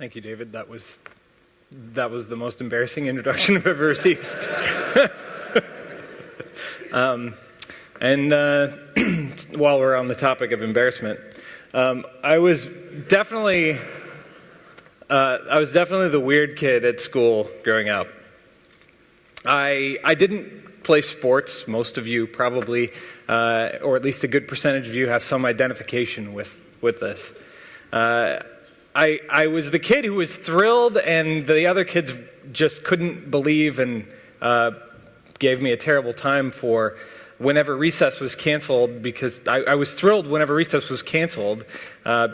Thank you, David. That was the most embarrassing introduction I've ever received. While we're on the topic of embarrassment, I was definitely the weird kid at school growing up. I didn't play sports. Most of you probably, or at least a good percentage of you, have some identification with this. I was the kid who was thrilled, and the other kids just couldn't believe and gave me a terrible time for whenever recess was canceled, because I was thrilled whenever recess was canceled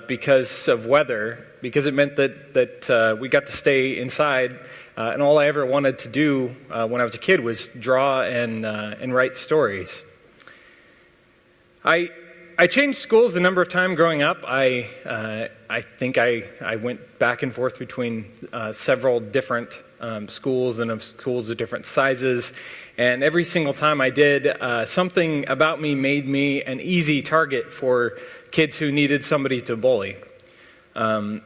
because of weather, because it meant that we got to stay inside, and all I ever wanted to do when I was a kid was draw and write stories. I changed schools a number of times growing up. I think I went back and forth between several different schools and of schools of different sizes. And every single time I did, something about me made me an easy target for kids who needed somebody to bully. I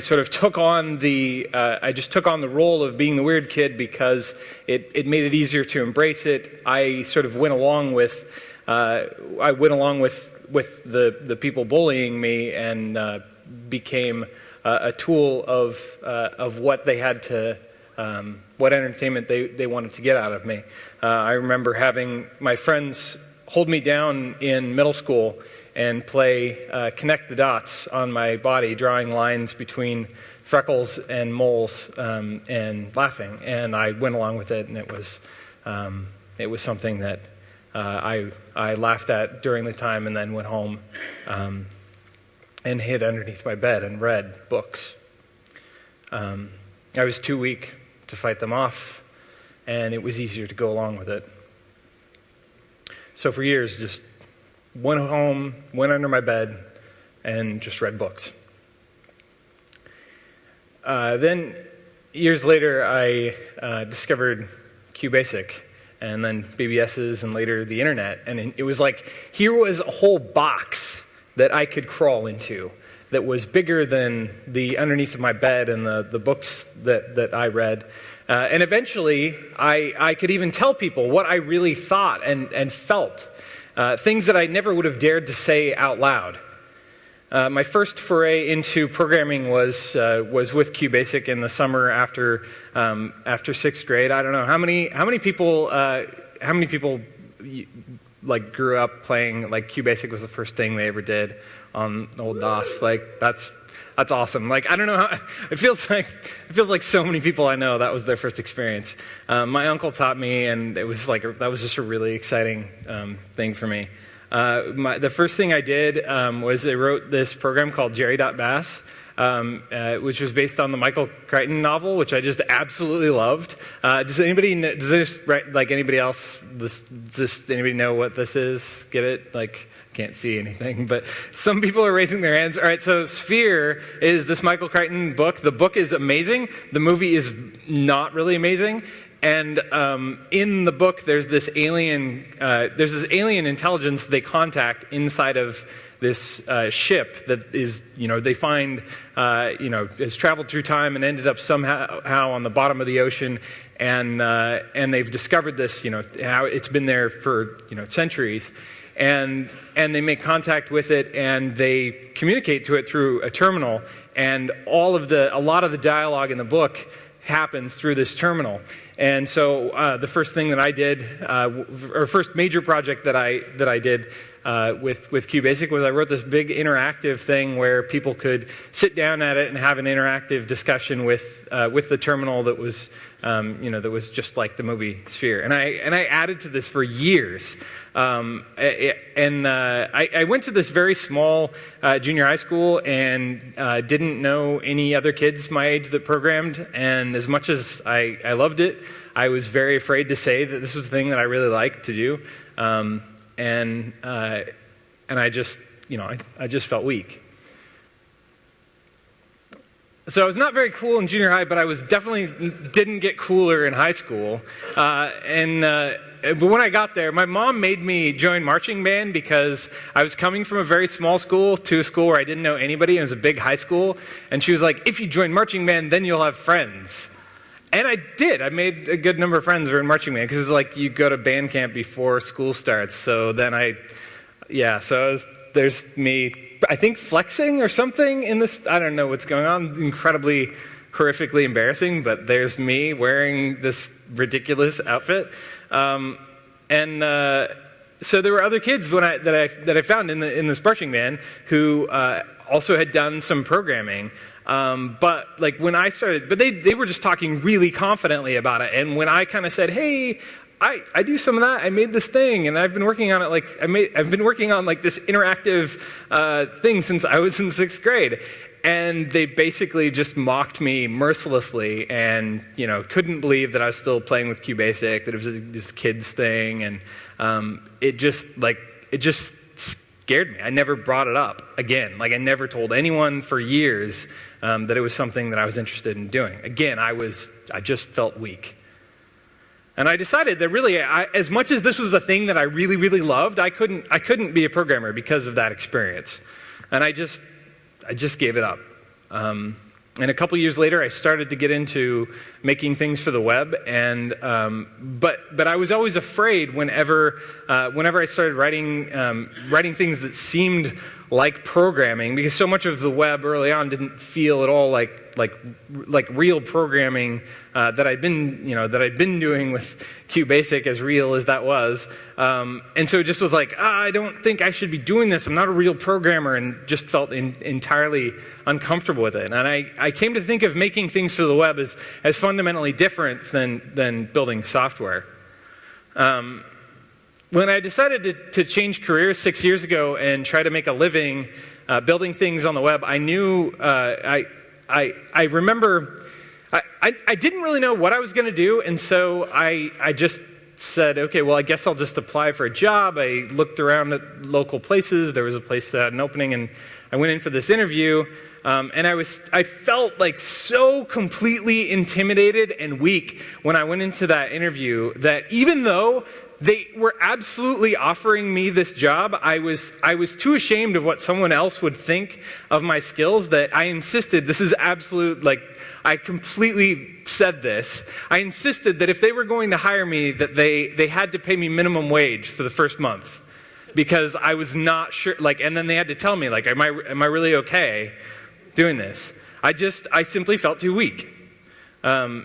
sort of took on I just took on the role of being the weird kid because it made it easier to embrace it. I sort of went along with the people bullying me and became a tool of what they had to, what entertainment they wanted to get out of me. I remember having my friends hold me down in middle school and play connect the dots on my body, drawing lines between freckles and moles and laughing. And I went along with it, and it was something that I laughed at during the time, and then went home and hid underneath my bed and read books. I was too weak to fight them off, and it was easier to go along with it. So for years, just went home, went under my bed, and just read books. Then, years later, I discovered QBasic, and then BBSs, and later the internet. And it was like, here was a whole box that I could crawl into that was bigger than the underneath of my bed and the books that I read. And eventually, I could even tell people what I really thought and felt, things that I never would have dared to say out loud. My first foray into programming was with QBasic in the summer after sixth grade. I don't know how many people like grew up playing, like QBasic was the first thing they ever did on old DOS. Like that's awesome. Like I don't know how it feels like so many people I know that was their first experience. My uncle taught me, and it was like that was just a really exciting thing for me. The first thing I did was I wrote this program called Jerry.Bass, which was based on the Michael Crichton novel, which I just absolutely loved. Does anybody know what this is? Get it? Like, can't see anything, but some people are raising their hands. All right, so Sphere is this Michael Crichton book. The book is amazing. The movie is not really amazing. And in the book, there's this alien intelligence they contact inside of this ship that is, they find, has traveled through time and ended up somehow on the bottom of the ocean, and they've discovered this, how it's been there for, centuries, and they make contact with it, and they communicate to it through a terminal, and a lot of the dialogue in the book happens through this terminal. And so the first thing that I did, or first major project that I did with QBasic was I wrote this big interactive thing where people could sit down at it and have an interactive discussion with the terminal that was that was just like the movie Sphere. And I added to this for years. I went to this very small junior high school and didn't know any other kids my age that programmed. And as much as I loved it, I was very afraid to say that this was the thing that I really liked to do. And I just, I just felt weak. So I was not very cool in junior high, but I was definitely didn't get cooler in high school. And but when I got there, my mom made me join marching band because I was coming from a very small school to a school where I didn't know anybody. It was a big high school. And she was like, if you join marching band, then you'll have friends. And I did. I made a good number of friends who were in marching band because it was like you go to band camp before school starts. So then there's me, I think, flexing or something in this. I don't know what's going on. Incredibly, horrifically embarrassing, but there's me wearing this ridiculous outfit. So there were other kids that I found in this marching band who also had done some programming. But like when I started, but they were just talking really confidently about it. And when I kind of said, hey, I do some of that. I made this thing, and I've been working on it. I've been working on like this interactive thing since I was in 6th grade. And they basically just mocked me mercilessly, and couldn't believe that I was still playing with QBasic, that it was this kids thing, and it just scared me. I never brought it up again. Like I never told anyone for years that it was something that I was interested in doing. Again, I just felt weak. And I decided that really, as much as this was a thing that I really, really loved, I couldn't be a programmer because of that experience. And I just gave it up. And a couple years later, I started to get into making things for the web. And but I was always afraid whenever I started writing things that seemed like programming, because so much of the web early on didn't feel at all like real programming that I'd been doing with QBasic, as real as that was. And so it just was like, I don't think I should be doing this. I'm not a real programmer, and just felt entirely uncomfortable with it. And I came to think of making things for the web as fundamentally different than building software. When I decided to change careers 6 years ago and try to make a living building things on the web, I knew, I remember, I didn't really know what I was going to do, and so I just said, okay, well, I guess I'll just apply for a job. I looked around at local places. There was a place that had an opening, and I went in for this interview, and I felt like so completely intimidated and weak when I went into that interview that even though they were absolutely offering me this job, I was too ashamed of what someone else would think of my skills that I insisted, this is absolute, like, I completely said this. I insisted that if they were going to hire me, that they had to pay me minimum wage for the first month, because I was not sure, like, and then they had to tell me, like, am I really okay doing this? I simply felt too weak. And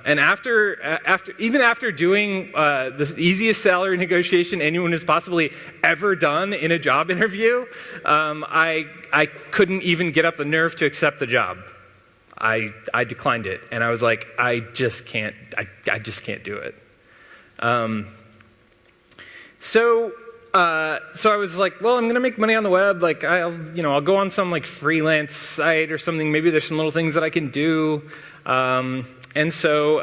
even after doing the easiest salary negotiation anyone has possibly ever done in a job interview, I couldn't even get up the nerve to accept the job. I declined it, and I was like, I just can't do it. So I was like, well, I'm going to make money on the web. Like, I'll go on some like freelance site or something. Maybe there's some little things that I can do. And so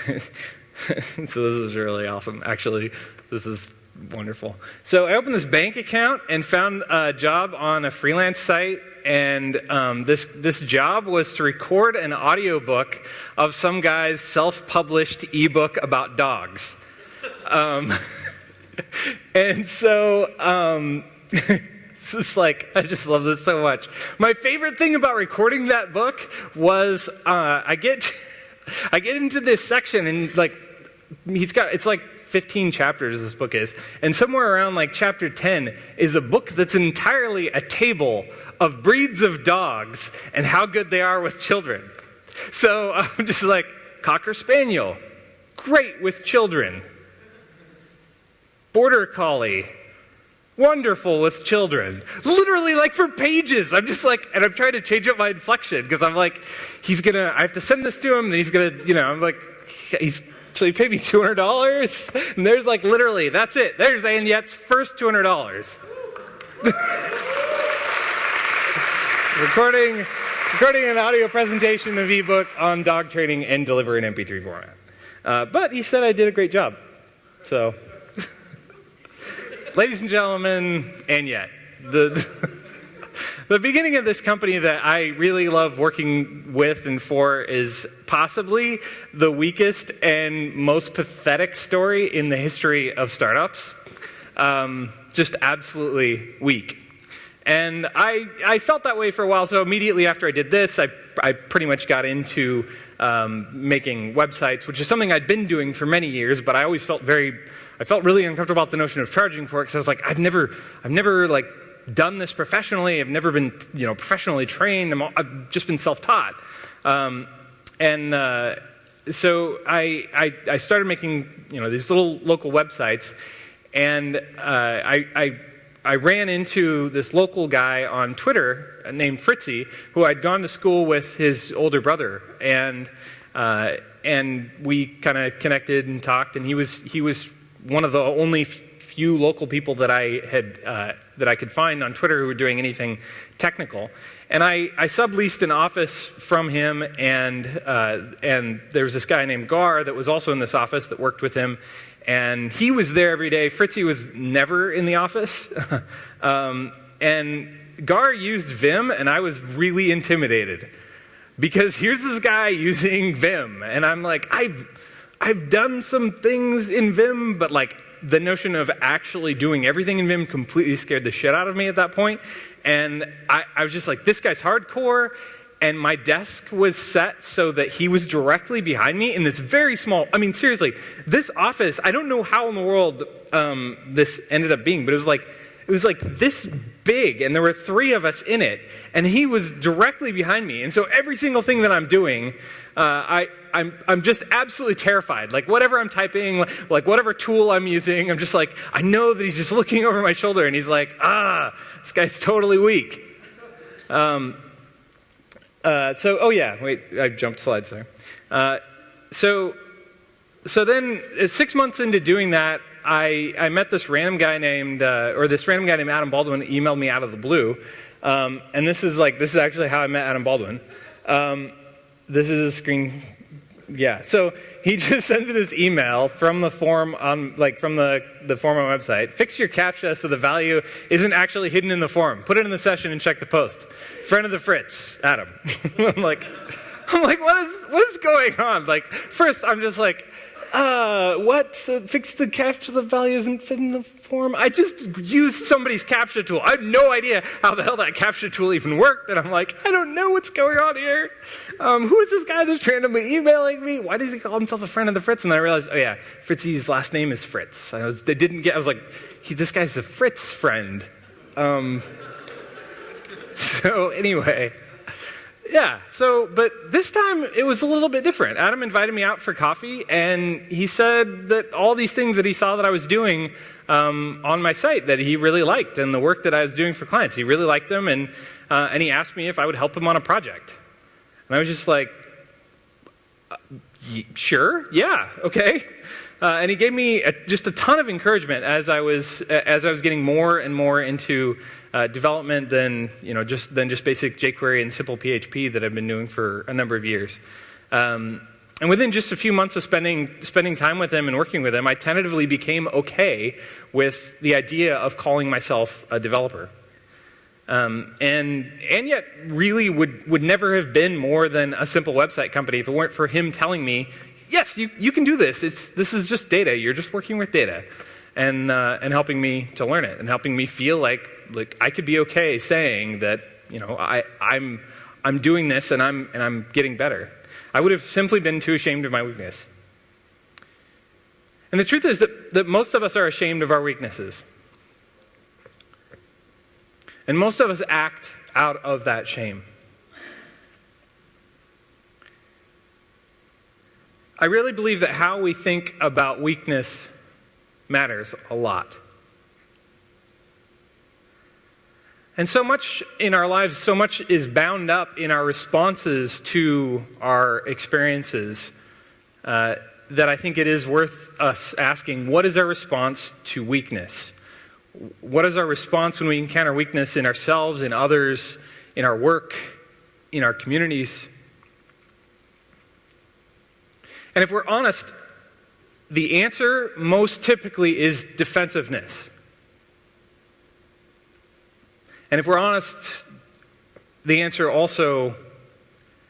this is really awesome. Actually, this is wonderful. So I opened this bank account and found a job on a freelance site. And this job was to record an audiobook of some guy's self-published ebook about dogs. And so this is like, I just love this so much. My favorite thing about recording that book was I get into this section, and like it's like 15 chapters this book is, and somewhere around like chapter 10 is a book that's entirely a table of breeds of dogs and how good they are with children. So I'm just like, Cocker Spaniel, great with children. Border Collie, wonderful with children. Literally, like, for pages. I'm just like, and I'm trying to change up my inflection, because I'm like, I have to send this to him, and he's gonna, I'm like, so he paid me $200? And there's like, literally, that's it. There's Anyette's first $200. Recording an audio presentation of ebook on dog training and deliver in MP3 format. But he said I did a great job. So, ladies and gentlemen, Anyette, The beginning of this company that I really love working with and for is possibly the weakest and most pathetic story in the history of startups. Just absolutely weak. And I felt that way for a while, so immediately after I did this, I pretty much got into making websites, which is something I'd been doing for many years, but I always felt really uncomfortable about the notion of charging for it, because I was like, I've never like done this professionally. I've never been, professionally trained. I've just been self-taught. So I started making, these little local websites, and I ran into this local guy on Twitter named Fritzy, who I'd gone to school with his older brother, and we kind of connected and talked, and he was one of the only few local people that I could find on Twitter who were doing anything technical. And I subleased an office from him, and there was this guy named Gar that was also in this office that worked with him. And he was there every day. Fritzy was never in the office. And Gar used Vim, and I was really intimidated. Because here's this guy using Vim. And I'm like, I've done some things in Vim, but like the notion of actually doing everything in Vim completely scared the shit out of me at that point. And I was just like, this guy's hardcore. And my desk was set so that he was directly behind me in this very small, seriously, this office, I don't know how in the world this ended up being, but it was like this big, and there were 3 of us in it, and he was directly behind me. And so every single thing that I'm doing, I'm just absolutely terrified. Like whatever I'm typing, like whatever tool I'm using, I'm just like, I know that he's just looking over my shoulder, and he's like, this guy's totally weak. I jumped slides there. So then 6 months into doing that, I met this random guy named Adam Baldwin who emailed me out of the blue. And this is actually how I met Adam Baldwin. This is a screen. Yeah, so he just sent me this email from the form on, from the form on my website. Fix your CAPTCHA so the value isn't actually hidden in the form. Put it in the session and check the post. Friend of the Fritz, Adam. I'm like, what is going on? Like, first I'm just like, what? So fix the CAPTCHA, the value isn't fit in the form? I just used somebody's CAPTCHA tool. I have no idea how the hell that CAPTCHA tool even worked. And I'm like, I don't know what's going on here. Who is this guy that's randomly emailing me? Why does he call himself a friend of the Fritz? And then I realized, oh yeah, Fritzy's last name is Fritz. I was like, this guy's a Fritz friend. So anyway. Yeah, but this time it was a little bit different. Adam invited me out for coffee, and he said that all these things that he saw that I was doing on my site that he really liked, and the work that I was doing for clients, he really liked them, and he asked me if I would help him on a project. And I was just like, sure, yeah, okay. And he gave me just a ton of encouragement as I was getting more and more into development than just basic jQuery and simple PHP that I've been doing for a number of years. And within just a few months of spending time with him and working with him, I tentatively became okay with the idea of calling myself a developer. And yet really would never have been more than a simple website company if it weren't for him telling me, yes, you can do this. This is just data. You're just working with data, and helping me to learn it, and helping me feel like I could be okay saying that I'm doing this and I'm getting better. I would have simply been too ashamed of my weakness. And the truth is that most of us are ashamed of our weaknesses. And most of us act out of that shame. I really believe that how we think about weakness matters a lot. And so much in our lives, so much is bound up in our responses to our experiences that I think it is worth us asking, what is our response to weakness? What is our response when we encounter weakness in ourselves, in others, in our work, in our communities? And if we're honest, the answer most typically is defensiveness. And if we're honest, the answer also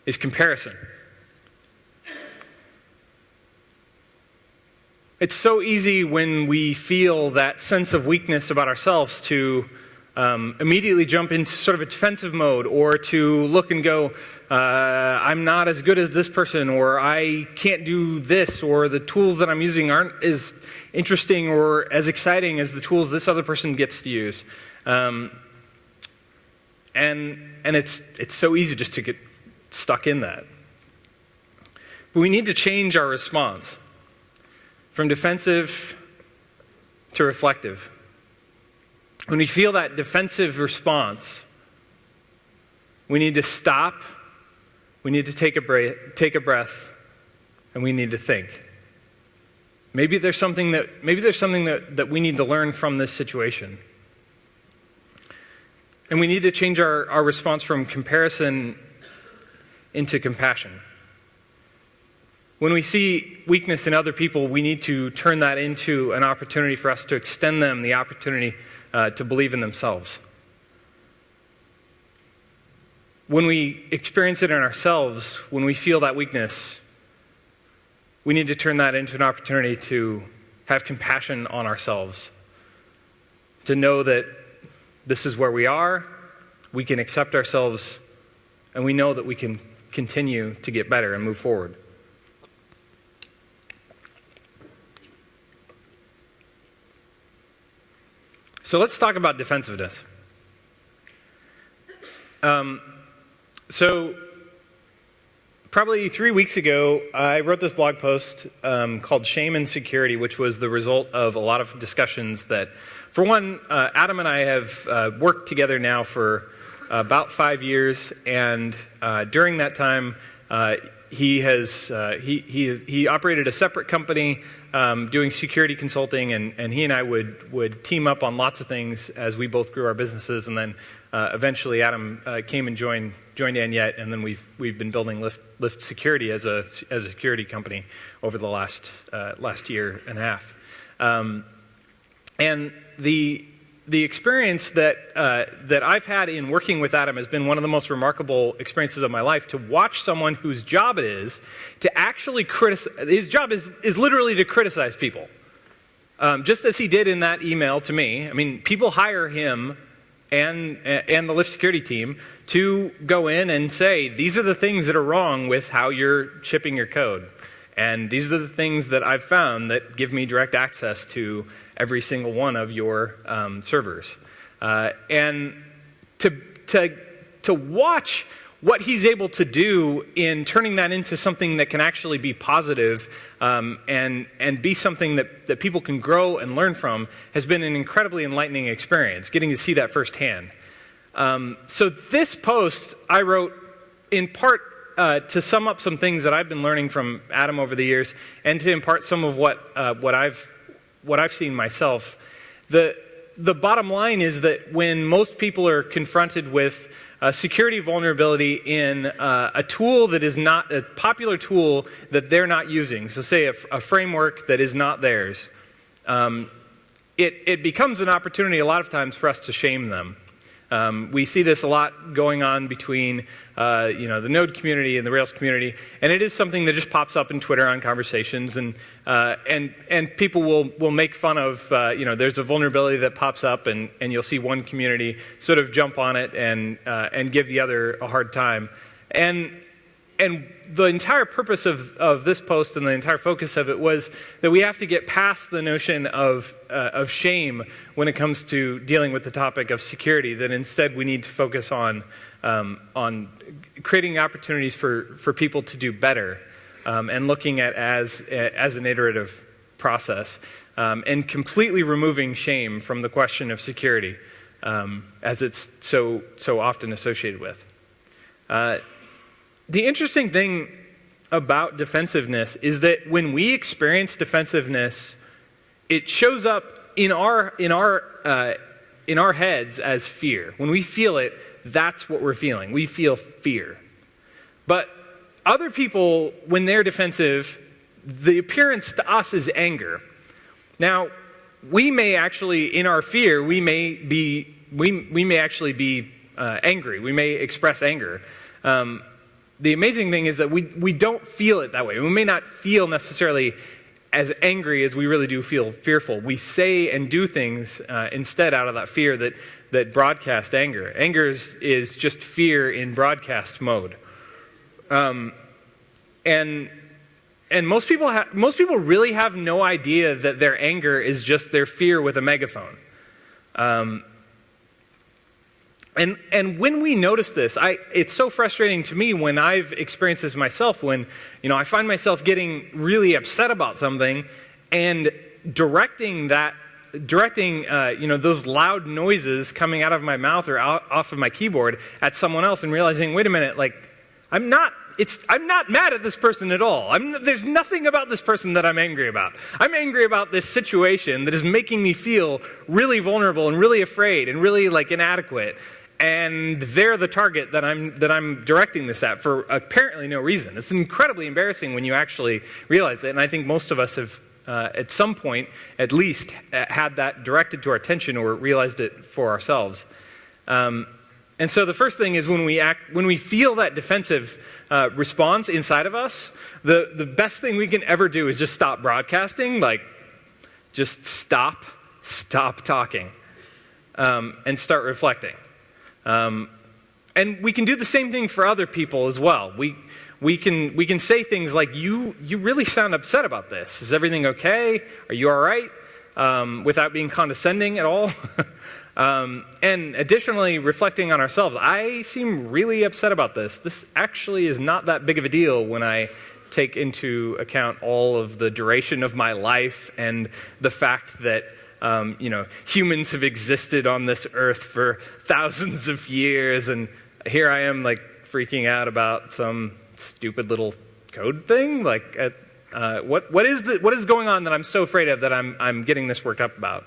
is comparison. It's so easy when we feel that sense of weakness about ourselves to immediately jump into sort of a defensive mode, or to look and go, I'm not as good as this person, or I can't do this, or the tools that I'm using aren't as interesting or as exciting as the tools this other person gets to use. And it's so easy just to get stuck in that. But we need to change our response from defensive to reflective. When we feel that defensive response, we need to stop, we need to take a breath, and we need to think. Maybe there's something that we need to learn from this situation. And we need to change our response from comparison into compassion. When we see weakness in other people, we need to turn that into an opportunity for us to extend them the opportunity to believe in themselves. When we experience it in ourselves, when we feel that weakness, we need to turn that into an opportunity to have compassion on ourselves, to know that this is where we are, we can accept ourselves, and we know that we can continue to get better and move forward. So let's talk about defensiveness. So probably 3 weeks ago, I wrote this blog post called Shame and Security, which was the result of a lot of discussions that, for one, Adam and I have worked together now for about 5 years, and during that time, he operated a separate company doing security consulting, and he and I would team up on lots of things as we both grew our businesses, and then eventually Adam came and joined Anyet, and then we've been building Lyft Security as a security company over the last year and a half. And the experience that I've had in working with Adam has been one of the most remarkable experiences of my life, to watch someone whose job it is to actually criticize. His job is literally to criticize people. Just as he did in that email to me. I mean, people hire him and the Lyft security team to go in and say, these are the things that are wrong with how you're shipping your code. And these are the things that I've found that give me direct access to every single one of your servers. And to watch what he's able to do in turning that into something that can actually be positive and be something that people can grow and learn from has been an incredibly enlightening experience, getting to see that firsthand. So this post I wrote in part to sum up some things that I've been learning from Adam over the years, and to impart some of what I've seen myself. The bottom line is that when most people are confronted with a security vulnerability in a tool that is not a popular tool that they're not using, so say a framework that is not theirs, it becomes an opportunity a lot of times for us to shame them. We see this a lot going on between the Node community and the Rails community, and it is something that just pops up in Twitter on conversations, and people will make fun of, there's a vulnerability that pops up, and you'll see one community sort of jump on it and give the other a hard time. And the entire purpose of this post and the entire focus of it was that we have to get past the notion of shame when it comes to dealing with the topic of security, that instead we need to focus on creating opportunities for people to do better, and looking at as an iterative process, and completely removing shame from the question of security, as it's so often associated with. The interesting thing about defensiveness is that when we experience defensiveness, it shows up in our heads as fear. When we feel it, that's what we're feeling. We feel fear. But other people, when they're defensive, the appearance to us is anger. Now, we may actually, in our fear, we may actually be angry. We may express anger. The amazing thing is that we don't feel it that way. We may not feel necessarily as angry as we really do feel fearful. We say and do things instead out of that fear that broadcast anger. Anger is just fear in broadcast mode. And most people really have no idea that their anger is just their fear with a megaphone. And when we notice this, it's so frustrating to me when I've experienced this myself, when I find myself getting really upset about something and directing those loud noises coming out of my mouth or off of my keyboard at someone else and realizing, wait a minute, like I'm not mad at this person at all. There's nothing about this person that I'm angry about. I'm angry about this situation that is making me feel really vulnerable and really afraid and really like inadequate. And they're the target that I'm directing this at for apparently no reason. It's incredibly embarrassing when you actually realize it. And I think most of us have, at some point, at least, had that directed to our attention or realized it for ourselves. And so the first thing is when we feel that defensive response inside of us, the best thing we can ever do is just stop broadcasting, like just stop talking, and start reflecting. And we can do the same thing for other people as well. We can say things like, you really sound upset about this. Is everything okay? Are you all right? Without being condescending at all. And additionally, reflecting on ourselves, I seem really upset about this. This actually is not that big of a deal when I take into account all of the duration of my life and the fact that humans have existed on this earth for thousands of years, and here I am like freaking out about some stupid little code thing. Like, what is going on that I'm so afraid of that I'm getting this worked up about?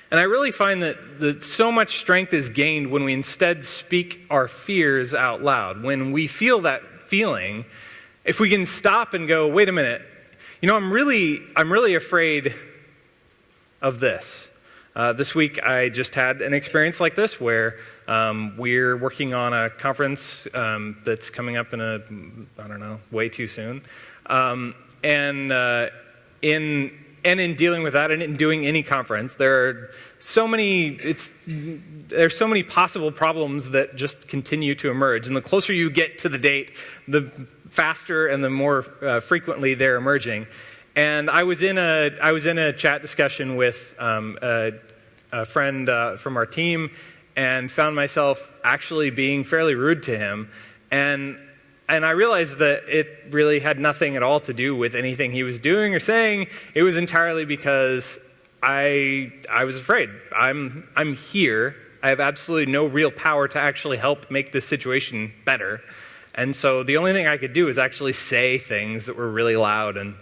And I really find that so much strength is gained when we instead speak our fears out loud. When we feel that feeling, if we can stop and go, wait a minute, I'm really afraid of this. This week I just had an experience like this where we're working on a conference that's coming up in way too soon. And in dealing with that and in doing any conference, there's so many possible problems that just continue to emerge. And the closer you get to the date, the faster and the more frequently they're emerging. And I was in a chat discussion with a friend from our team and found myself actually being fairly rude to him. And I realized that it really had nothing at all to do with anything he was doing or saying. It was entirely because I was afraid. I'm here. I have absolutely no real power to actually help make this situation better. And so the only thing I could do is actually say things that were really loud. And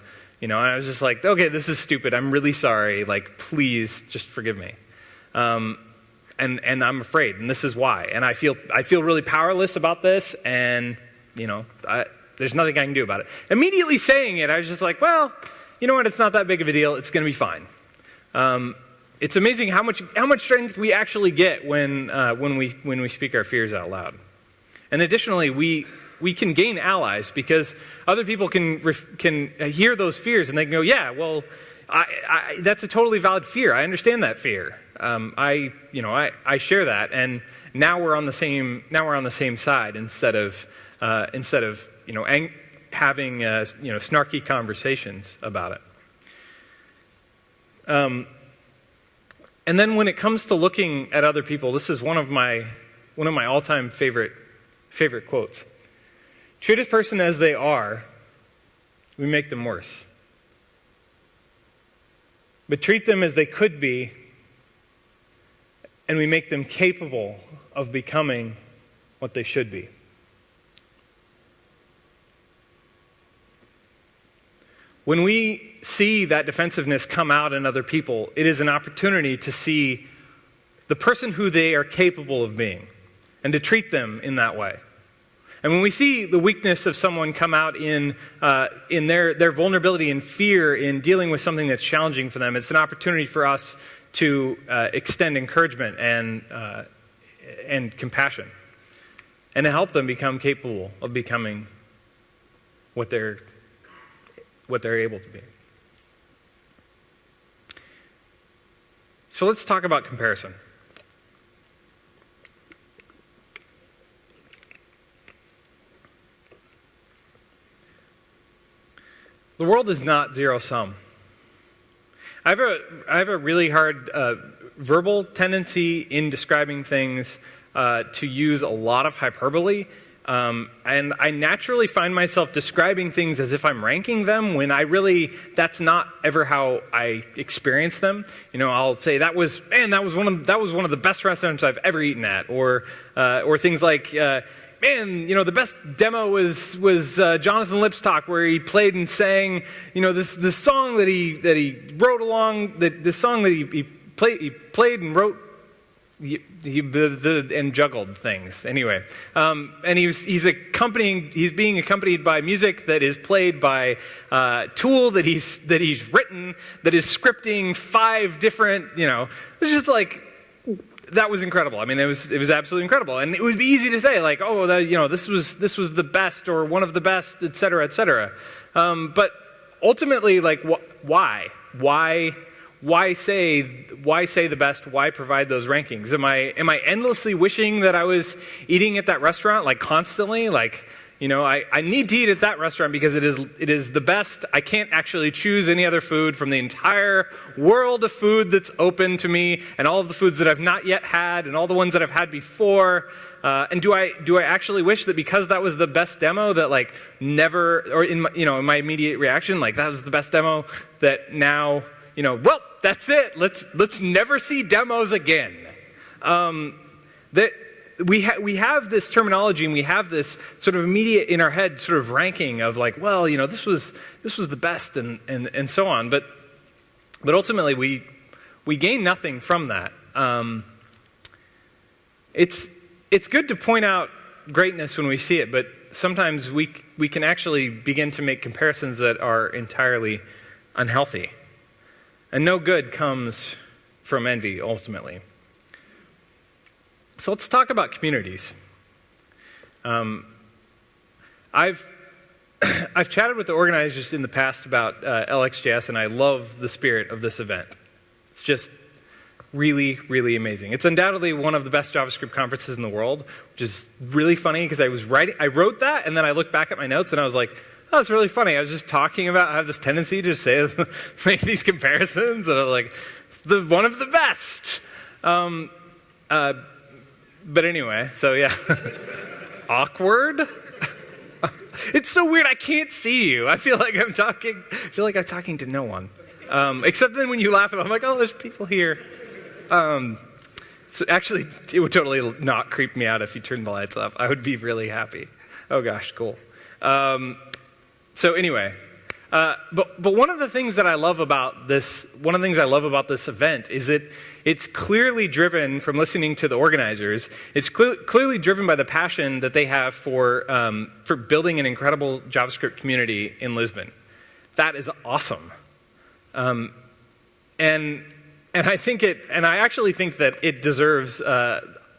I was just like, okay, this is stupid. I'm really sorry. Like, please just forgive me. And I'm afraid, and this is why. And I feel really powerless about this, and there's nothing I can do about it. Immediately saying it, I was just like, well, you know what? It's not that big of a deal. It's going to be fine. It's amazing how much strength we actually get when we speak our fears out loud. And additionally, we can gain allies because other people can hear those fears and they can go, yeah, well, that's a totally valid fear. I understand that fear. I share that, and now we're on the same side instead of having snarky conversations about it. And then when it comes to looking at other people, this is one of my all-time favorite quotes. Treat a person as they are, we make them worse. But treat them as they could be, and we make them capable of becoming what they should be. When we see that defensiveness come out in other people, it is an opportunity to see the person who they are capable of being and to treat them in that way. And when we see the weakness of someone come out in their vulnerability and fear in dealing with something that's challenging for them, it's an opportunity for us to extend encouragement and compassion, and to help them become capable of becoming what they're able to be. So let's talk about comparison. The world is not zero-sum. I have a really hard verbal tendency in describing things to use a lot of hyperbole. And I naturally find myself describing things as if I'm ranking them when that's not ever how I experience them. I'll say that was one of the best restaurants I've ever eaten at, or things like, the best demo was Jonathan Lipstock, where he played and sang, this song that he wrote along, this song that he played and wrote. And juggled things anyway, and he's being accompanied by music that is played by a tool that he's written that is scripting 5 different. It's just like that was incredible. I mean, it was absolutely incredible, and it would be easy to say like, oh, this was the best or one of the best, et cetera, et cetera. But ultimately, like, why? Why say the best? Why provide those rankings? Am I endlessly wishing that I was eating at that restaurant, like constantly? Like, I need to eat at that restaurant because it is the best. I can't actually choose any other food from the entire world of food that's open to me, and all of the foods that I've not yet had, and all the ones that I've had before. And do I actually wish that because that was the best demo that like never, or in my immediate reaction, like that was the best demo that now. Well, that's it. Let's never see demos again. That we have this terminology, and we have this sort of immediate in our head sort of ranking of like, well, this was the best, and so on. But ultimately, we gain nothing from that. It's good to point out greatness when we see it, but sometimes we can actually begin to make comparisons that are entirely unhealthy. And no good comes from envy, ultimately. So let's talk about communities. I've chatted with the organizers in the past about LXJS, and I love the spirit of this event. It's just really, really amazing. It's undoubtedly one of the best JavaScript conferences in the world, which is really funny because I wrote that, and then I looked back at my notes, and I was like, oh, it's really funny. I was just talking about, I have this tendency to say, make these comparisons, and I'm like, one of the best. But anyway, so yeah. Awkward? It's so weird, I can't see you. I feel like I'm talking to no one. Except then when you laugh, and I'm like, oh, there's people here. So actually, it would totally not creep me out if you turned the lights off. I would be really happy. Oh gosh, cool. So anyway, but one of the things that I love about this, event is it's clearly driven from listening to the organizers. It's clearly driven by the passion that they have for building an incredible JavaScript community in Lisbon. That is awesome, and I actually think that it deserves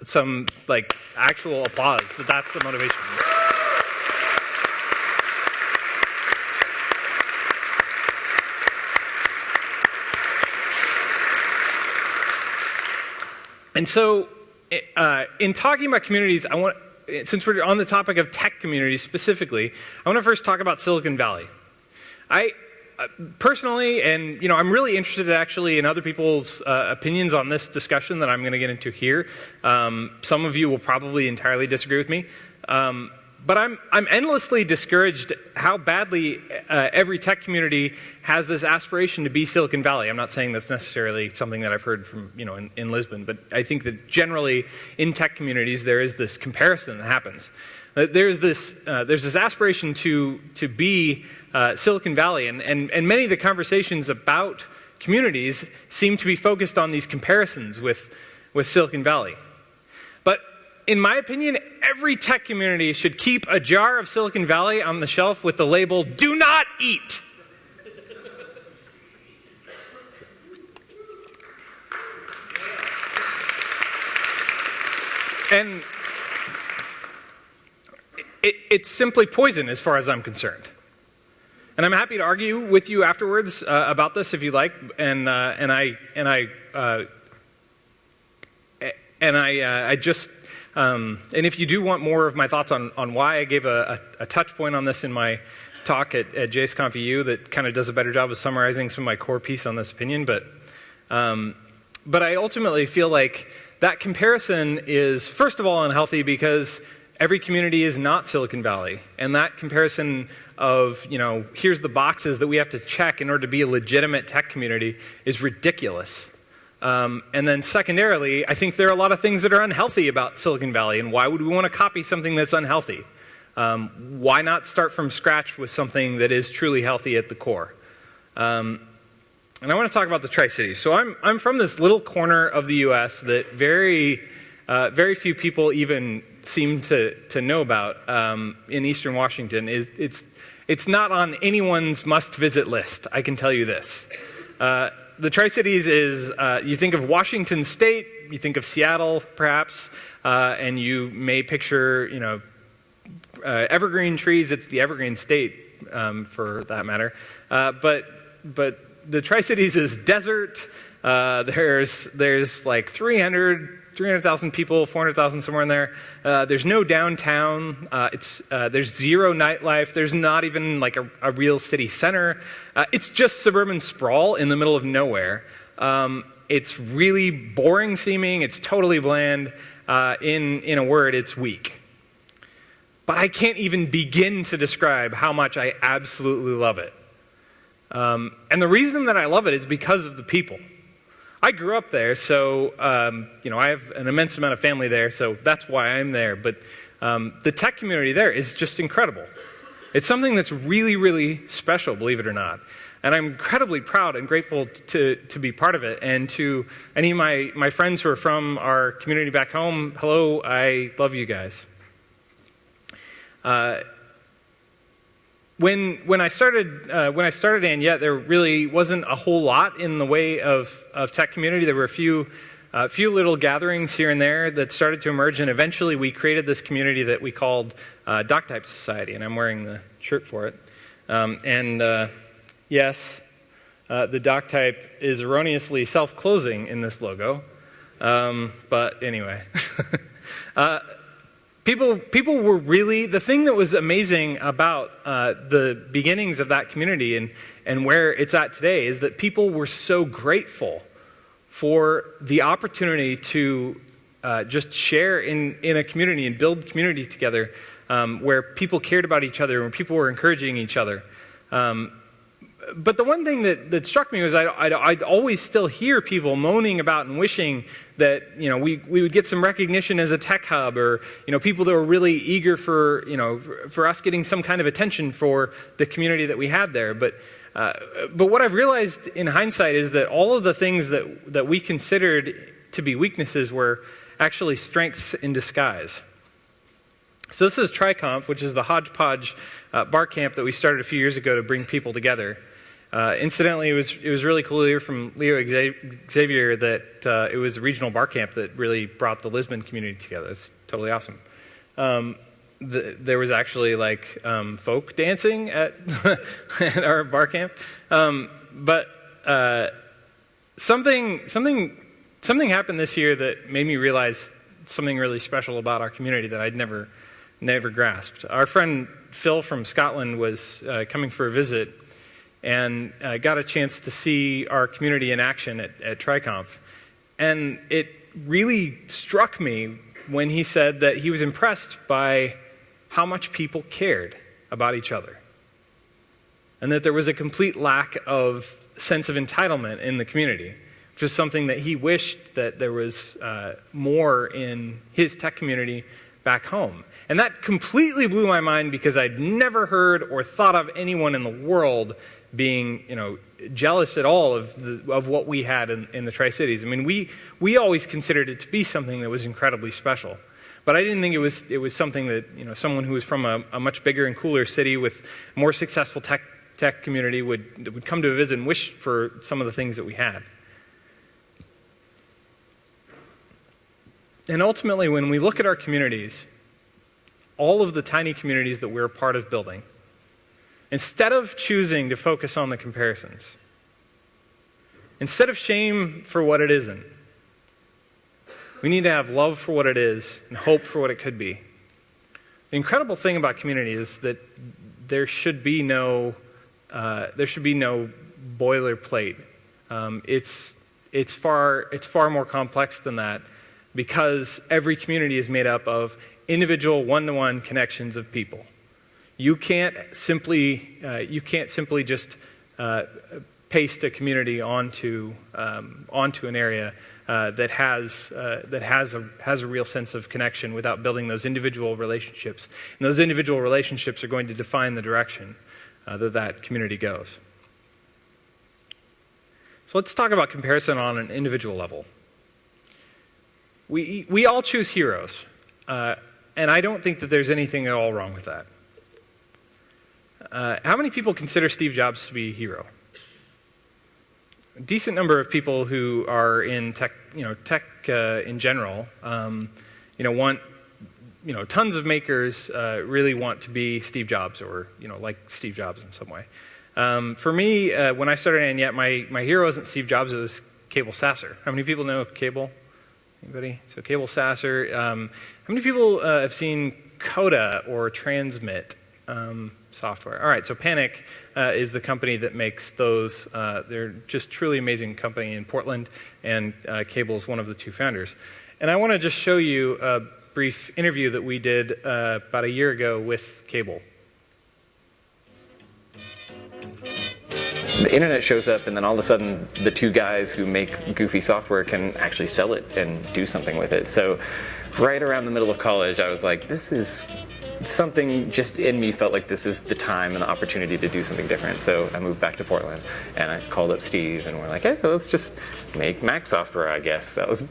some like actual applause. That's the motivation. And so, in talking about communities, since we're on the topic of tech communities specifically, I want to first talk about Silicon Valley. I personally, and I'm really interested actually in other people's opinions on this discussion that I'm going to get into here. Some of you will probably entirely disagree with me. But I'm endlessly discouraged how badly every tech community has this aspiration to be Silicon Valley. I'm not saying that's necessarily something that I've heard from in Lisbon, but I think that generally in tech communities there is this comparison that happens. There's this aspiration to be Silicon Valley, and many of the conversations about communities seem to be focused on these comparisons with Silicon Valley. But in my opinion, every tech community should keep a jar of Silicon Valley on the shelf with the label, "Do not eat." And it's simply poison as far as I'm concerned. And I'm happy to argue with you afterwards about this if you like. And if you do want more of my thoughts on why, I gave a touch point on this in my talk at JSConf EU that kind of does a better job of summarizing some of my core piece on this opinion. But I ultimately feel like that comparison is, first of all, unhealthy because every community is not Silicon Valley. And that comparison of, here's the boxes that we have to check in order to be a legitimate tech community is ridiculous. And then secondarily, I think there are a lot of things that are unhealthy about Silicon Valley, and why would we want to copy something that's unhealthy? Why not start from scratch with something that is truly healthy at the core? And I want to talk about the Tri-Cities. So I'm from this little corner of the U.S. that very few people even seem to know about in Eastern Washington. It's not on anyone's must-visit list, I can tell you this. The Tri-Cities is, you think of Washington State, you think of Seattle, perhaps, and you may picture, evergreen trees. It's the evergreen state, for that matter. But the Tri-Cities is desert. There's like 300,000 people, 400,000 somewhere in there. There's no downtown. There's zero nightlife. There's not even like a real city center. It's just suburban sprawl in the middle of nowhere. It's really boring seeming. It's totally bland. In a word, it's weak. But I can't even begin to describe how much I absolutely love it. And the reason that I love it is because of the people. I grew up there, so I have an immense amount of family there, so that's why I'm there. But the tech community there is just incredible. It's something that's really, really special, believe it or not. And I'm incredibly proud and grateful to be part of it. And to any of my friends who are from our community back home, hello, I love you guys. When I started Aniette, there really wasn't a whole lot in the way of tech community. There were a few little gatherings here and there that started to emerge, and eventually we created this community that we called Doctype Society, and I'm wearing the shirt for it. Yes, the Doctype is erroneously self-closing in this logo, but anyway. People were really, the thing that was amazing about the beginnings of that community and where it's at today is that people were so grateful for the opportunity to just share in a community and build community together where people cared about each other, where people were encouraging each other. But the one thing that struck me was I'd always still hear people moaning about and wishing that we would get some recognition as a tech hub, or people that were really eager for us getting some kind of attention for the community that we had there. But what I've realized in hindsight is that all of the things that we considered to be weaknesses were actually strengths in disguise. So this is TriConf, which is the hodgepodge bar camp that we started a few years ago to bring people together. Incidentally, it was really cool to hear from Leo Xavier that it was the regional bar camp that really brought the Lisbon community together. It's totally awesome. There was actually like folk dancing at our bar camp, but something happened this year that made me realize something really special about our community that I'd never grasped. Our friend Phil from Scotland was coming for a visit and got a chance to see our community in action at TriConf. And it really struck me when he said that he was impressed by how much people cared about each other. And that there was a complete lack of sense of entitlement in the community, which was something that he wished that there was more in his tech community back home. And that completely blew my mind because I'd never heard or thought of anyone in the world being, jealous at all of what we had in the Tri-Cities. I mean, we always considered it to be something that was incredibly special, but I didn't think it was something that someone who was from a much bigger and cooler city with more successful tech community would come to visit and wish for some of the things that we had. And ultimately, when we look at our communities, all of the tiny communities that we're a part of building, instead of choosing to focus on the comparisons, instead of shame for what it isn't, we need to have love for what it is and hope for what it could be. The incredible thing about community is that there should be no boilerplate. It's far more complex than that, because every community is made up of individual one-to-one connections of people. You can't simply just paste a community onto an area that has a real sense of connection without building those individual relationships. And those individual relationships are going to define the direction that community goes. So let's talk about comparison on an individual level. We all choose heroes, and I don't think that there's anything at all wrong with that. How many people consider Steve Jobs to be a hero? A decent number of people who are in tech in general, want, tons of makers really want to be Steve Jobs, or like Steve Jobs in some way. For me, when I started in Yet, my hero wasn't Steve Jobs, it was Cable Sasser. How many people know Cable? Anybody? So Cable Sasser. How many people have seen Coda or Transmit software? All right, so Panic is the company that makes those. They're just truly amazing company in Portland, and Cable is one of the two founders. And I want to just show you a brief interview that we did about a year ago with Cable. The internet shows up, and then all of a sudden the two guys who make goofy software can actually sell it and do something with it. So right around the middle of college, I was like, this is something just in me felt like this is the time and the opportunity to do something different. So I moved back to Portland, and I called up Steve, and we're like, hey, let's just make Mac software, I guess. That was,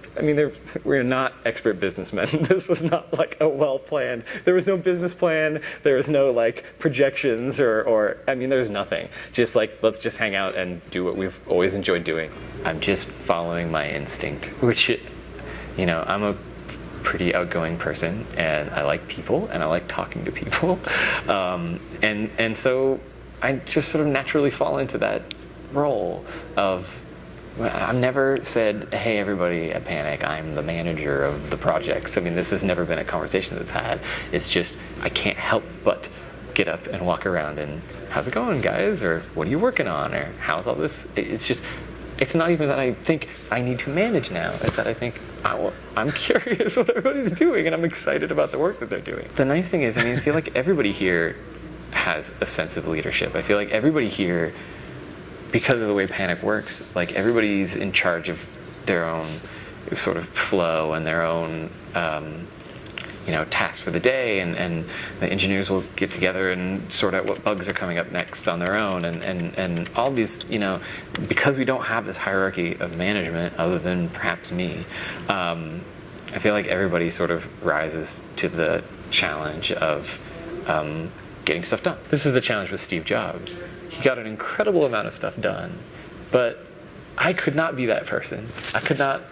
we're not expert businessmen. This was not like a well-planned, there was no business plan, there was no like projections or there's nothing. Just like, let's just hang out and do what we've always enjoyed doing. I'm just following my instinct, which, I'm a pretty outgoing person, and I like people, and I like talking to people, and so I just sort of naturally fall into that role of, I've never said, hey everybody at Panic, I'm the manager of the projects. This has never been a conversation that's had. It's just, I can't help but get up and walk around and, how's it going guys, or what are you working on, or how's all this, it's not even that I think I need to manage now. It's that I think, I'm curious what everybody's doing, and I'm excited about the work that they're doing. The nice thing is, I feel like everybody here has a sense of leadership. I feel like everybody here, because of the way Panic works, like everybody's in charge of their own sort of flow and their own tasks for the day, and the engineers will get together and sort out what bugs are coming up next on their own, and all these, because we don't have this hierarchy of management other than perhaps me, I feel like everybody sort of rises to the challenge of getting stuff done. This is the challenge with Steve Jobs. He got an incredible amount of stuff done, but I could not be that person. I could not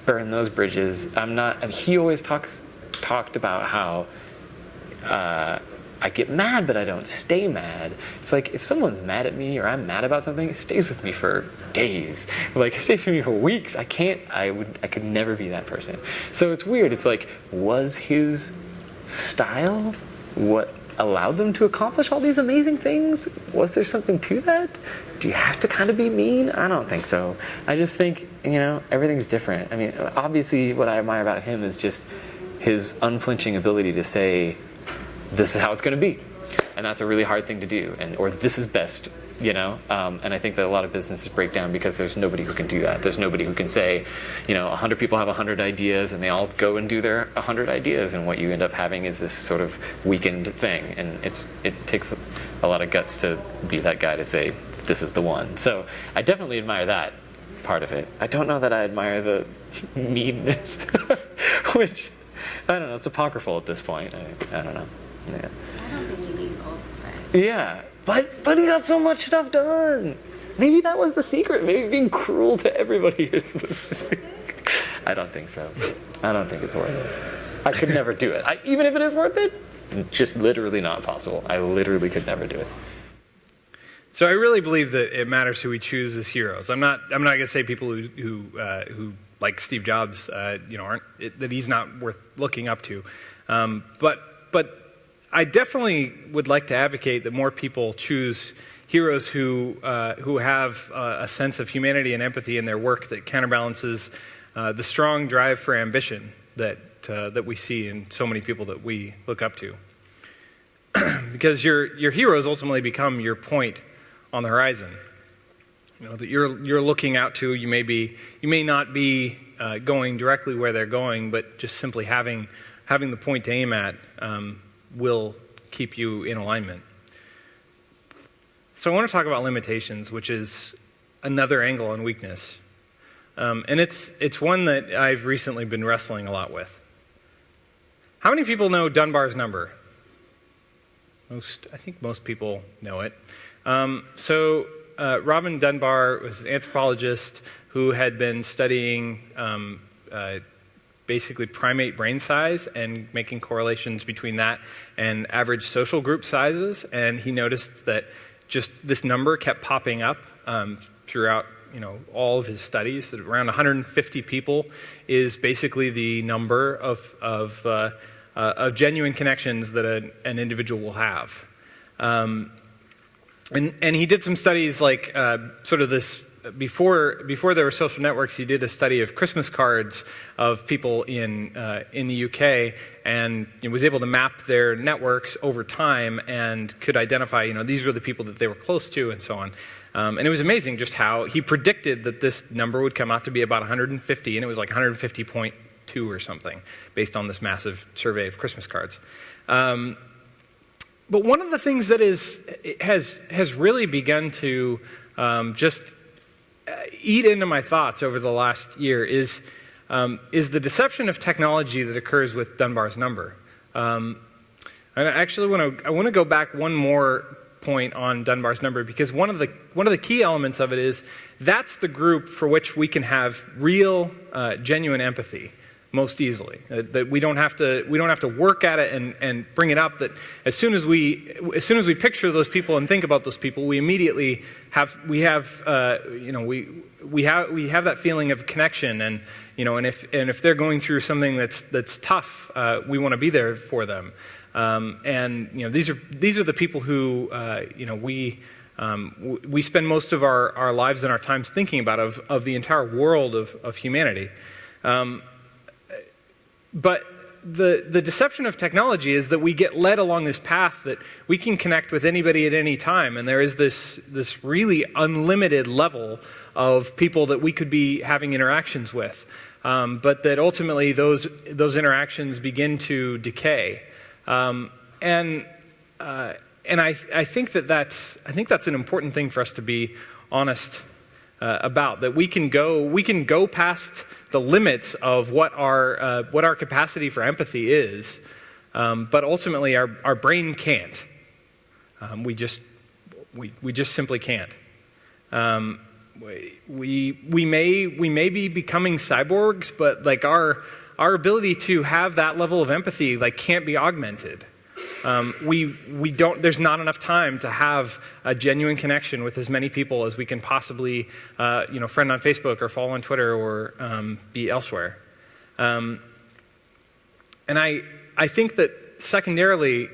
burn those bridges. He always talked about how I get mad, but I don't stay mad. It's like, if someone's mad at me or I'm mad about something, it stays with me for days. Like, it stays with me for weeks. I could never be that person. So it's weird. It's like, was his style what allowed them to accomplish all these amazing things? Was there something to that? Do you have to kind of be mean? I don't think so. I just think, everything's different. Obviously what I admire about him is just his unflinching ability to say, this is how it's going to be. And that's a really hard thing to do, or this is best, and I think that a lot of businesses break down because there's nobody who can do that. There's nobody who can say, 100 people have 100 ideas, and they all go and do their 100 ideas, and what you end up having is this sort of weakened thing, and it takes a lot of guts to be that guy to say, this is the one. So I definitely admire that part of it. I don't know that I admire the meanness, which, I don't know, it's apocryphal at this point. I don't know. Yeah. I don't think you need both, right? Yeah, but he got so much stuff done. Maybe that was the secret. Maybe being cruel to everybody is the secret. I don't think so. I don't think it's worth it. I could never do it. Even if it is worth it, just literally not possible. I literally could never do it. So I really believe that it matters who we choose as heroes. I'm not going to say people who like Steve Jobs, aren't that he's not worth looking up to. But I definitely would like to advocate that more people choose heroes who have a sense of humanity and empathy in their work that counterbalances the strong drive for ambition that we see in so many people that we look up to. Because your heroes ultimately become your point on the horizon. That you're looking out to. You may not be going directly where they're going, but just simply having the point to aim at will keep you in alignment. So I want to talk about limitations, which is another angle on weakness. And it's one that I've recently been wrestling a lot with. How many people know Dunbar's number? I think most people know it. Robin Dunbar was an anthropologist who had been studying basically primate brain size and making correlations between that and average social group sizes. And he noticed that just this number kept popping up throughout all of his studies, that around 150 people is basically the number of genuine connections that an individual will have. And he did some studies like sort of this, before there were social networks, he did a study of Christmas cards of people in the UK and was able to map their networks over time and could identify, these were the people that they were close to and so on. And it was amazing just how he predicted that this number would come out to be about 150, and it was like 150.2 or something based on this massive survey of Christmas cards. But one of the things that has really begun to just eat into my thoughts over the last year is the deception of technology that occurs with Dunbar's number. And I actually want to go back one more point on Dunbar's number, because one of the key elements of it is that's the group for which we can have real, genuine empathy most easily. That we don't have to work at it and bring it up. That as soon as we picture those people and think about those people, we immediately have that feeling of connection, and if they're going through something that's tough, we want to be there for them. These are the people who we spend most of our lives and our times thinking about of the entire world of humanity. But the deception of technology is that we get led along this path that we can connect with anybody at any time, and there is this really unlimited level of people that we could be having interactions with, but that ultimately those interactions begin to decay. And I think that's an important thing for us to be honest about. That we can go past the limits of what our capacity for empathy is, but ultimately our brain can't. We just simply can't. We may be becoming cyborgs, but like our ability to have that level of empathy can't be augmented. We don't. There's not enough time to have a genuine connection with as many people as we can possibly, friend on Facebook or follow on Twitter or be elsewhere. And I think that secondarily,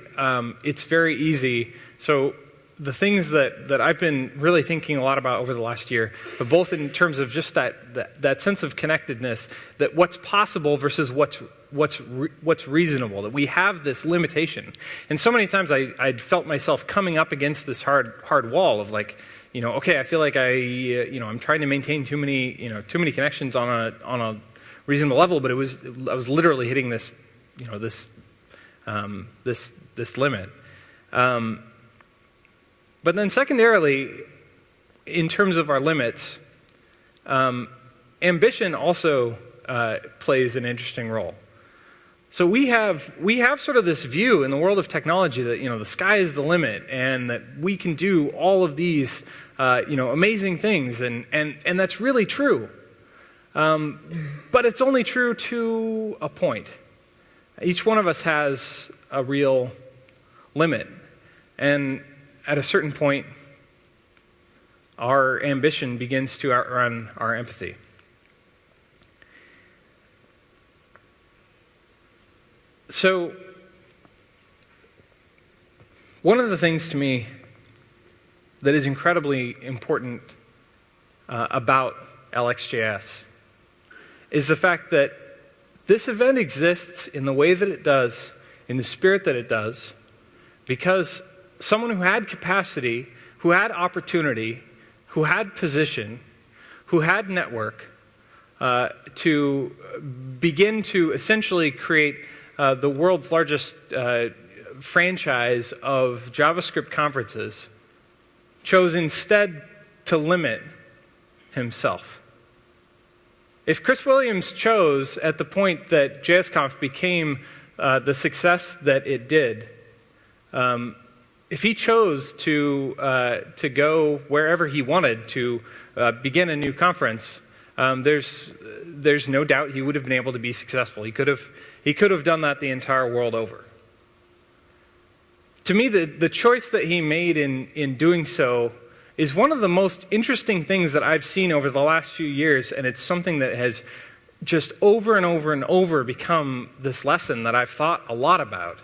it's very easy. So the things that I've been really thinking a lot about over the last year, but both in terms of just that sense of connectedness, that what's possible versus what's reasonable, that we have this limitation. And so many times I'd felt myself coming up against this hard wall of okay, I feel like I'm trying to maintain too many connections on a reasonable level, but I was literally hitting this limit. But then secondarily, in terms of our limits, ambition also plays an interesting role. So we have sort of this view in the world of technology that the sky is the limit, and that we can do all of these amazing things, and that's really true. But it's only true to a point. Each one of us has a real limit. And at a certain point, our ambition begins to outrun our empathy. So, one of the things to me that is incredibly important about LXJS is the fact that this event exists in the way that it does, in the spirit that it does, because someone who had capacity, who had opportunity, who had position, who had network, to begin to essentially create the world's largest franchise of JavaScript conferences, chose instead to limit himself. If Chris Williams chose at the point that JSConf became the success that it did, if he chose to go wherever he wanted to begin a new conference, there's no doubt he would have been able to be successful. He could have done that the entire world over. To me, the choice that he made in doing so is one of the most interesting things that I've seen over the last few years, and it's something that has just over and over and over become this lesson that I've thought a lot about.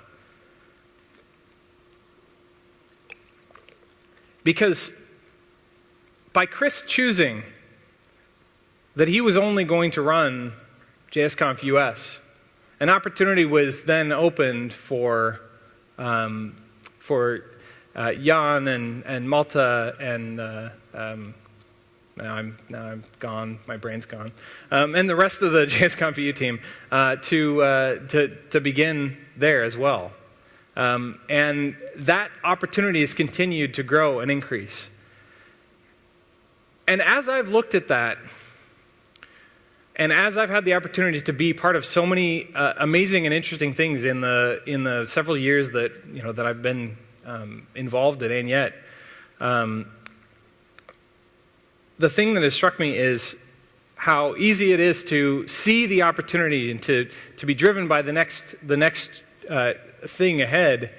Because by Chris choosing that he was only going to run JSConf US, an opportunity was then opened for Jan and Malta and now I'm gone, my brain's gone, and the rest of the JSConf EU team to begin there as well. And that opportunity has continued to grow and increase. And as I've looked at that, and as I've had the opportunity to be part of so many amazing and interesting things in the several years that that I've been involved in, and yet, the thing that has struck me is how easy it is to see the opportunity and to be driven by the next thing ahead,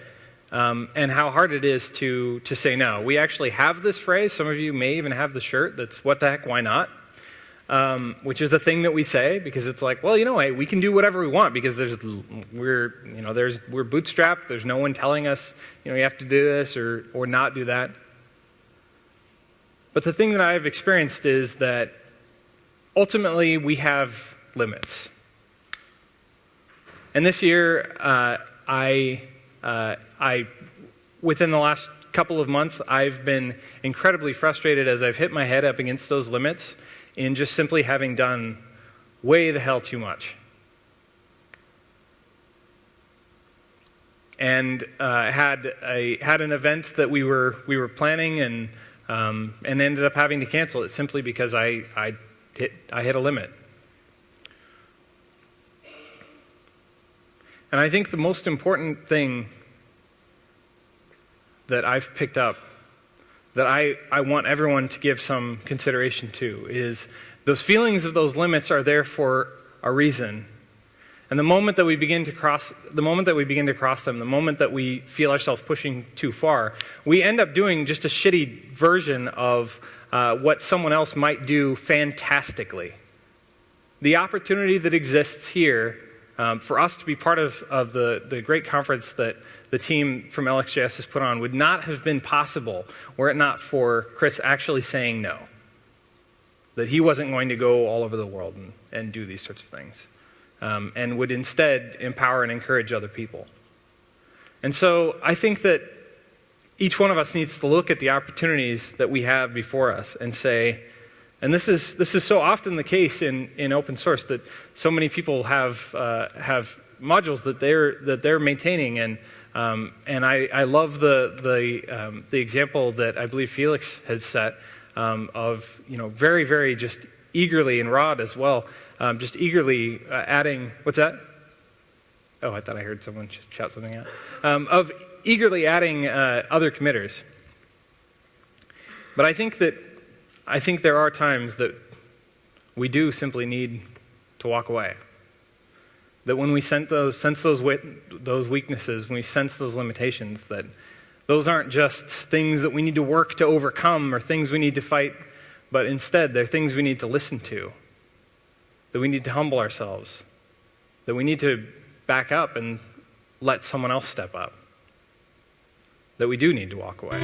and how hard it is to say no. We actually have this phrase. Some of you may even have the shirt that's "What the heck? Why not?" Which is the thing that we say because it's like, well, hey, we can do whatever we want because we're bootstrapped. There's no one telling us, you have to do this or not do that. But the thing that I've experienced is that ultimately we have limits. And this year, within the last couple of months, I've been incredibly frustrated as I've hit my head up against those limits in just simply having done way the hell too much. And had an event that we were planning and ended up having to cancel it simply because I hit a limit. And I think the most important thing that I've picked up that I want everyone to give some consideration to is those feelings of those limits are there for a reason. And the moment that we begin to cross them, the moment that we feel ourselves pushing too far, we end up doing just a shitty version of what someone else might do fantastically. The opportunity that exists here for us to be part of the great conference that the team from LXJS has put on would not have been possible were it not for Chris actually saying no. That he wasn't going to go all over the world and do these sorts of things. And would instead empower and encourage other people. And so I think that each one of us needs to look at the opportunities that we have before us and say, and this is so often the case in open source that so many people have modules that they're maintaining, and I love the example that I believe Felix has set of very, very just eagerly, and Rod as well, just eagerly adding, what's that? Oh, I thought I heard someone shout something out. Of eagerly adding other committers. But I think there are times that we do simply need to walk away. That when we sense those weaknesses, when we sense those limitations, that those aren't just things that we need to work to overcome or things we need to fight, but instead they're things we need to listen to, that we need to humble ourselves, that we need to back up and let someone else step up, that we do need to walk away.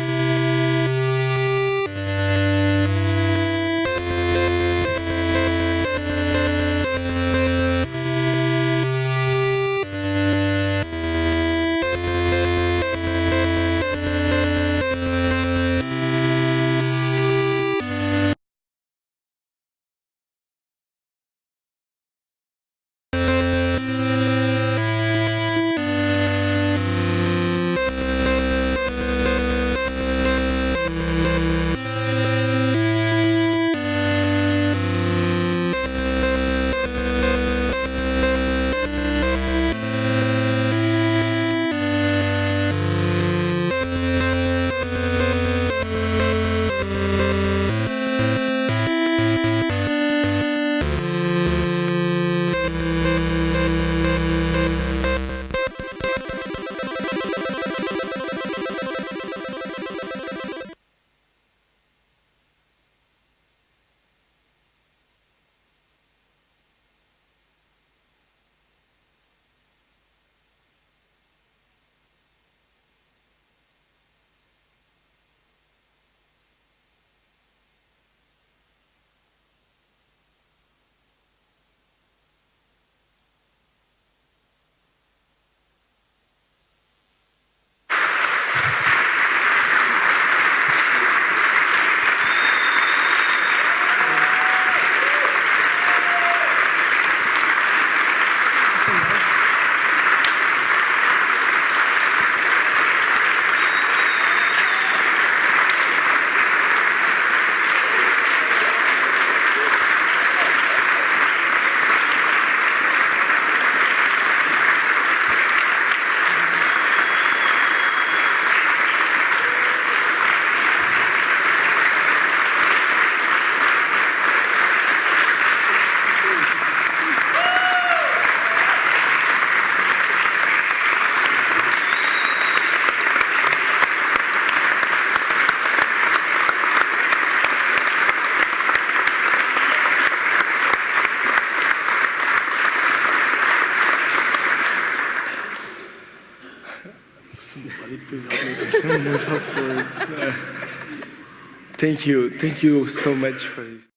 Somebody please help me with some more words. Thank you so much for this.